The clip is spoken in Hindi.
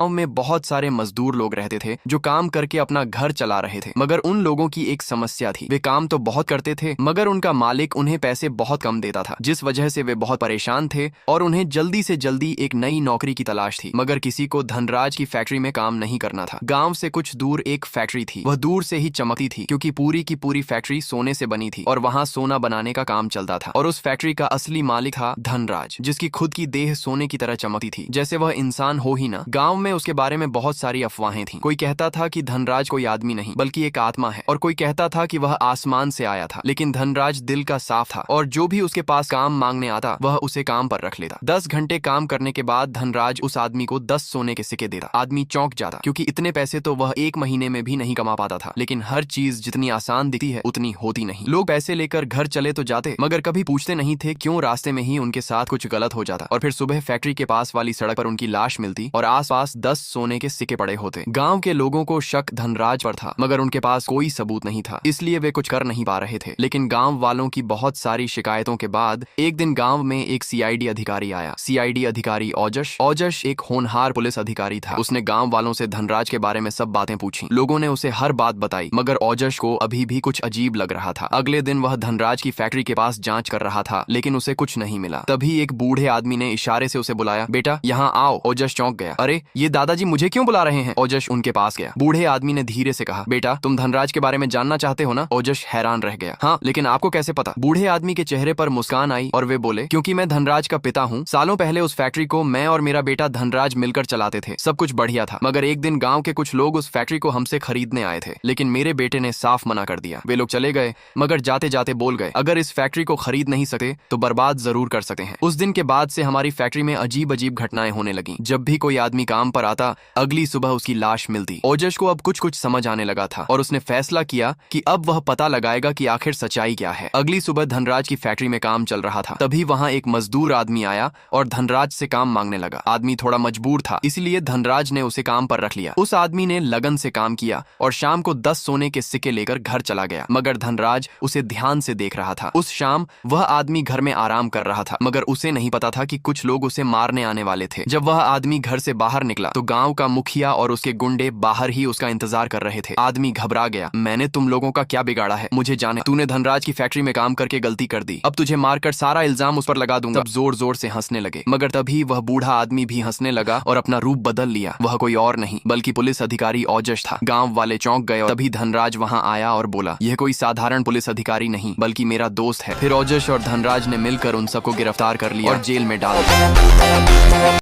गांव में बहुत सारे मजदूर लोग रहते थे जो काम करके अपना घर चला रहे थे। मगर उन लोगों की एक समस्या थी, वे काम तो बहुत करते थे मगर उनका मालिक उन्हें पैसे बहुत कम देता था, जिस वजह से वे बहुत परेशान थे और उन्हें जल्दी से जल्दी एक नई नौकरी की तलाश थी। मगर किसी को धनराज की फैक्ट्री में काम नहीं करना था। गाँव से कुछ दूर एक फैक्ट्री थी, वह दूर से ही चमकती थी क्योंकि पूरी की पूरी फैक्ट्री सोने से बनी थी और वहाँ सोना बनाने का काम चलता था। और उस फैक्ट्री का असली मालिक था धनराज, जिसकी खुद की देह सोने की तरह चमकती थी, जैसे वह इंसान हो ही ना। गांव में उसके बारे में बहुत सारी अफवाहें थीं। कोई कहता था कि धनराज कोई आदमी नहीं बल्कि एक आत्मा है, और कोई कहता था कि वह आसमान से आया था। लेकिन धनराज दिल का साफ था और जो भी उसके पास काम मांगने आता वह उसे काम पर रख लेता। 10 घंटे काम करने के बाद धनराज उस आदमी को 10 सोने के सिक्के देता। आदमी चौंक जाता क्योंकि इतने पैसे तो वह एक महीने में भी नहीं कमा पाता था। लेकिन हर चीज जितनी आसान दिखती है उतनी होती नहीं। लोग पैसे लेकर घर चले तो जाते मगर कभी पूछते नहीं थे क्यों रास्ते में ही उनके साथ कुछ गलत हो जाता। और फिर सुबह फैक्ट्री के पास वाली सड़क पर उनकी लाश मिलती और आसपास 10 सोने के सिक्के पड़े होते। गांव के लोगों को शक धनराज पर था मगर उनके पास कोई सबूत नहीं था, इसलिए वे कुछ कर नहीं पा रहे थे। लेकिन गांव वालों की बहुत सारी शिकायतों के बाद एक दिन गांव में एक सीआईडी अधिकारी आया। सीआईडी अधिकारी ओजश एक होनहार पुलिस अधिकारी था। उसने गांव वालों से धनराज के बारे में सब बातें पूछी। लोगों ने उसे हर बात बताई मगर ओजश को अभी भी कुछ अजीब लग रहा था। अगले दिन वह धनराज की फैक्ट्री के पास जांच कर रहा था लेकिन उसे कुछ नहीं मिला। तभी एक बूढ़े आदमी ने इशारे से उसे बुलाया, बेटा यहाँ आओ। ओजश चौंक गया, अरे ये दादाजी मुझे क्यों बुला रहे हैं? ओजश उनके पास गया। बूढ़े आदमी ने धीरे से कहा, बेटा तुम धनराज के बारे में जानना चाहते हो ना? ओजश हैरान रह गया, हाँ लेकिन आपको कैसे पता? बूढ़े आदमी के चेहरे पर मुस्कान आई और वे बोले, क्योंकि मैं धनराज का पिता हूँ। सालों पहले उस फैक्ट्री को मैं और मेरा बेटा धनराज मिलकर चलाते थे, सब कुछ बढ़िया था। मगर एक दिन गाँव के कुछ लोग उस फैक्ट्री को हमसे खरीदने आए थे, लेकिन मेरे बेटे ने साफ मना कर दिया। वे लोग चले गए मगर जाते जाते बोल गए, अगर इस फैक्ट्री को खरीद नहीं सकते तो बर्बाद जरूर कर सकते हैं। उस दिन के बाद से हमारी फैक्ट्री में अजीब अजीब घटनाएं होने लगी। जब भी कोई आदमी काम पर आता अगली सुबह उसकी लाश मिलती। ओजश को अब कुछ कुछ समझ आने लगा था और उसने फैसला किया कि अब वह पता लगाएगा कि आखिर सच्चाई क्या है। अगली सुबह धनराज की फैक्ट्री में काम चल रहा था, तभी वहां एक मजदूर आदमी आया और धनराज से काम मांगने लगा। आदमी थोड़ा मजबूर था, इसलिए धनराज ने उसे काम पर रख लिया। उस आदमी ने लगन से काम किया और शाम को 10 सोने के सिक्के लेकर घर चला गया। मगर धनराज उसे ध्यान से देख रहा था। उस शाम वह आदमी घर में आराम कर रहा था मगर उसे नहीं पता था कि कुछ लोग उसे मारने आने वाले थे। जब वह आदमी घर से बाहर निकला तो गांव का मुखिया और उसके गुंडे बाहर ही उसका इंतजार कर रहे थे। आदमी घबरा गया, मैंने तुम लोगों का क्या बिगाड़ा है? मुझे जाने, तूने धनराज की फैक्ट्री में काम करके गलती कर दी, अब तुझे मारकर सारा इल्जाम उस पर लगा दूंगा। सब जोर जोर से हंसने लगे मगर तभी वह बूढ़ा आदमी भी हंसने लगा और अपना रूप बदल लिया। वह कोई और नहीं बल्कि पुलिस अधिकारी ओजश था। गांव वाले चौंक गए और तभी धनराज वहां आया और बोला, यह कोई साधारण पुलिस अधिकारी नहीं बल्कि मेरा दोस्त है। फिर ओजश और धनराज ने मिलकर उन सबको गिरफ्तार कर लिया और जेल में डाल दिया।